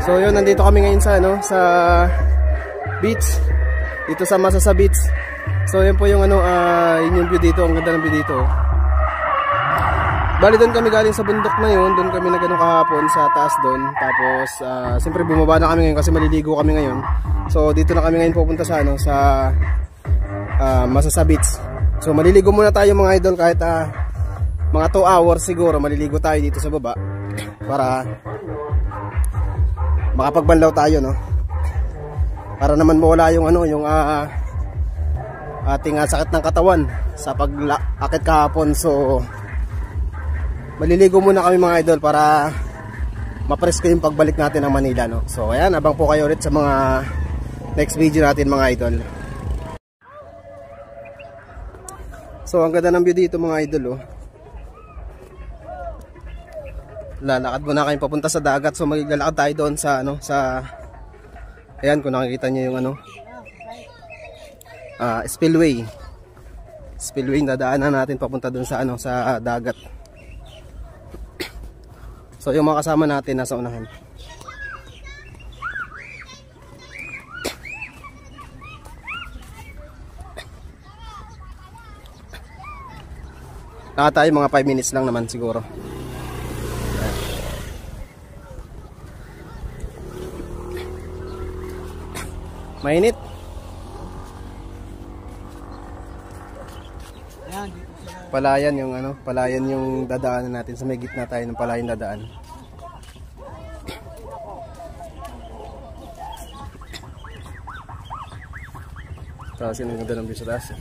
So yun, nandito kami ngayon sa ano, sa beach. Dito sa Masasa Beach. So yun po yung ano, yun yung view dito, ang ganda ng view dito. Bali doon kami galing sa bundok na yun, doon kami nagano kahapon sa taas doon. Tapos siyempre bumaba na kami ngayon kasi maliligo kami ngayon. So dito na kami ngayon pupunta sa ano, sa Masasa Beach. So maliligo muna tayo mga idol, kahit mga 2 hours siguro maliligo tayo dito sa baba para makapagbanlaw tayo, no? Para naman mawala yung ano, yung ating sakit ng katawan sa pag-akit kahapon. So maliligo muna kami mga idol para mapresko yung pagbalik natin ng Manila, no? So ayan, abang po kayo ulit sa mga next video natin mga idol. So ang ganda ng view dito mga idol, oh. Lalakad muna kayo papunta sa dagat. So maglalakad tayo doon sa ano, sa ayan, kung nakikita niyo yung ano, spillway. Spillway na daanan natin papunta doon sa ano, sa dagat. So yung mga kasama natin nasa unahan. Tayo mga 5 minutes lang naman siguro. Mainit. Palayan yung ano, palayan yung dadaanan natin, sa may gitna tayo ng palayan dadaan. Tapos yung ganda ng view sa taas.